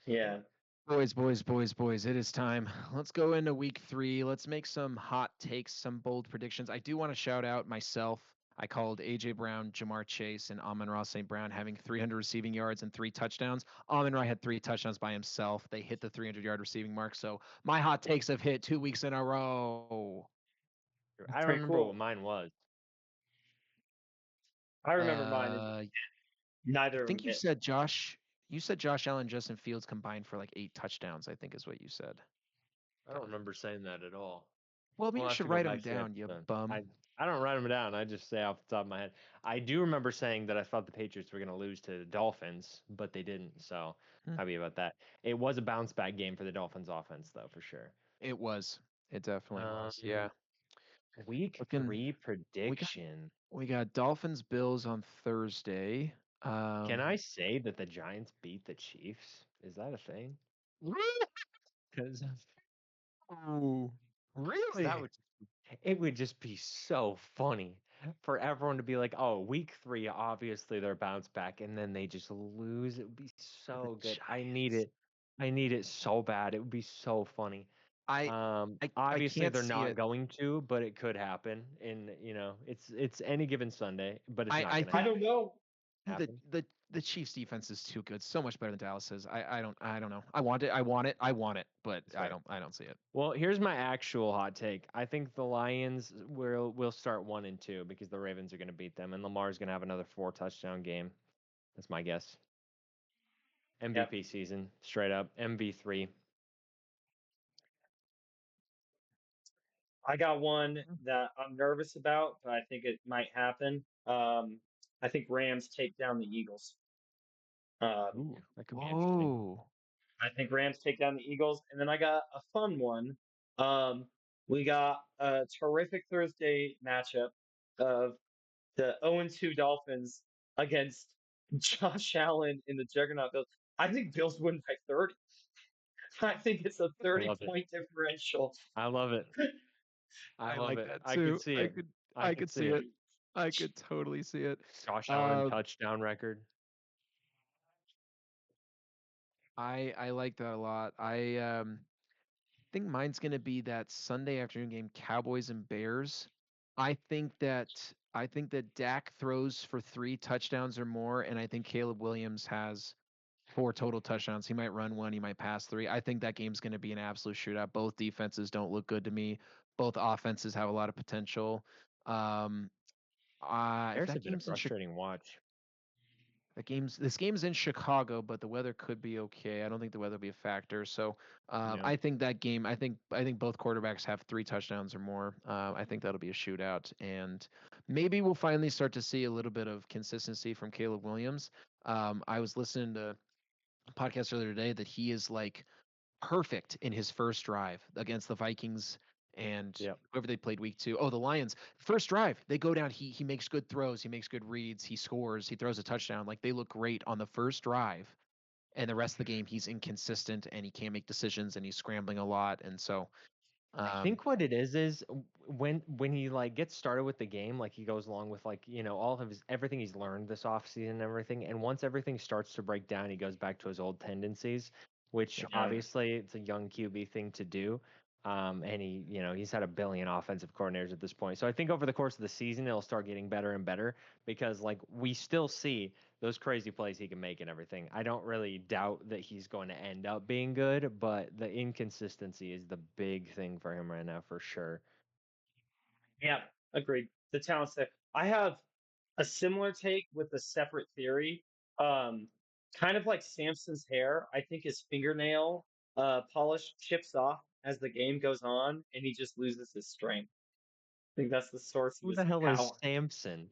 Yeah. Boys, it is time. Let's go into week 3. Let's make some hot takes, some bold predictions. I do want to shout out myself. I called AJ Brown, Jamar Chase, and Amon-Ra St. Brown having 300 receiving yards and 3 touchdowns. Amon-Ra had 3 touchdowns by himself. They hit the 300-yard receiving mark. So my hot takes have hit 2 weeks in a row. I don't Pretty remember what cool. mine was. I remember mine. I Neither of them think you hit. said Josh. You said Josh Allen, Justin Fields combined for like 8 touchdowns. I think is what you said. I don't remember saying that at all. Well, maybe We'll you have should to go write them back to the down, you episode. bum. I don't write them down. I just say off the top of my head. I do remember saying that I thought the Patriots were going to lose to the Dolphins, but they didn't. So Hmm. happy about that. It was a bounce back game for the Dolphins offense, though, for sure. It was. It definitely was. Um, Yeah. week Looking 3 we got prediction. we got Dolphins Bills on Thursday. Can I say that the Giants beat the Chiefs? Is that a thing? Because Ooh, that really? would it would just be so funny for everyone to be like, "Oh, week 3, obviously they're bounce back," and then they just lose. It would be To the so good. I need Giants. it. I need it so bad. It would be so funny. I I Obviously can't they're see not it. going to, but it could happen. And it's any given Sunday, but it's not I going to I think don't know. happen. the Chiefs defense is too good. So much better than Dallas's. I don't know. I want it, but That's fair. I don't see it. Well, here's my actual hot take. I think the Lions will start 1-2 because the Ravens are going to beat them, and Lamar's going to have another 4 touchdown game. That's my guess. Yep. MVP season, straight up MV3. I got one that I'm nervous about, but I think it might happen. I think Rams take down the Eagles. Um, Ooh, that could be interesting. Whoa. I think Rams take down the Eagles. And then I got a fun one. Um, we got a terrific Thursday matchup of the 0-2 Dolphins against Josh Allen in the Juggernaut Bills. I think Bills win by 30. I think it's a I 30 love it. point differential. I love it. I I love like it. that I could too. see it. I I could could see see it. it. I could totally see it. Josh Allen Uh, touchdown record. I like that a lot. I think mine's gonna be that Sunday afternoon game, Cowboys and Bears. I think that Dak throws for 3 touchdowns or more, and I think Caleb Williams has 4 total touchdowns. He might run one, he might pass three. I think that game's gonna be an absolute shootout. Both defenses don't look good to me. Both offenses have a lot of potential. Um, if Bears that have been a game's in Chicago. frustrating watch. This game's in Chicago, but the weather could be okay. I don't think the weather will be a factor. So Yeah. I think that game. I think both quarterbacks have 3 touchdowns or more. I think that'll be a shootout, and maybe we'll finally start to see a little bit of consistency from Caleb Williams. I was listening to a podcast earlier today that he is like perfect in his first drive against the Vikings and Yep. whoever they played week 2. Oh, the Lions. First drive, they go down. He makes good throws. He makes good reads. He scores. He throws a touchdown. Like they look great on the first drive. And the rest of the game, he's inconsistent and he can't make decisions and he's scrambling a lot. And so, I um, think what it is when he like gets started with the game, like he goes along with like, all of his everything he's learned this offseason and everything. And once everything starts to break down, he goes back to his old tendencies, which Yeah. obviously it's a young QB thing to do. And he's had a billion offensive coordinators at this point. So I think over the course of the season, it'll start getting better and better because like we still see those crazy plays he can make and everything. I don't really doubt that he's going to end up being good, but the inconsistency is the big thing for him right now for sure. Yeah, agreed. The talent's there. I have a similar take with a separate theory. Um, kind of like Samson's hair. I think his fingernail polish chips off as the game goes on, and he just loses his strength. I think that's the source of Who his the hell is power. Samson?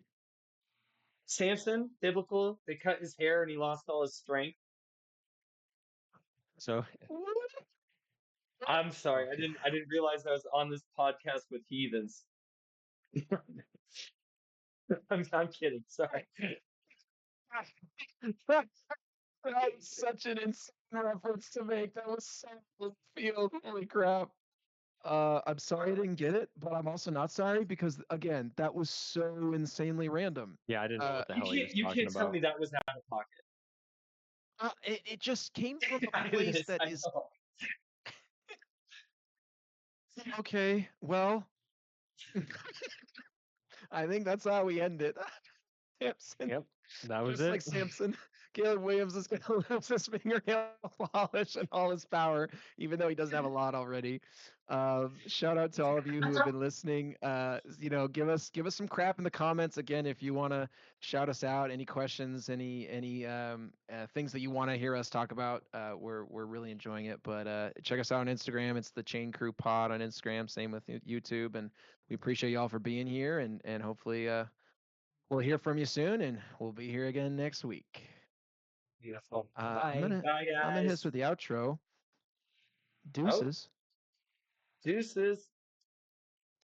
Samson, biblical, they cut his hair and he lost all his strength. So I'm sorry, okay. I didn't realize I was on this podcast with heathens. I'm kidding. Sorry. that was such an insane reference to make. That was so left field. Holy crap. I'm sorry I didn't get it, but I'm also not sorry because again, that was so insanely random. yeah, I didn't know Uh, what the hell he was You talking can't tell about. me that was out of pocket. it just came from a It place is. that I is know. okay. Well, I think that's how we end it. Samson, Yep, that was just it. like Samson, Caleb Williams is going to lose his fingernail polish and all his power, even though he doesn't have a lot already. Shout out to all of you who have been listening. Give us some crap in the comments again if you want to shout us out. Any questions, any things that you want to hear us talk about. We're really enjoying it. But check us out on Instagram. It's the Chain Crew Pod on Instagram. Same with YouTube. And we appreciate y'all for being here. And hopefully we'll hear from you soon. And we'll be here again next week. Beautiful. I'm Bye. gonna Bye, I'm gonna hit us guys. with the outro. Oh, Deuces. deuces.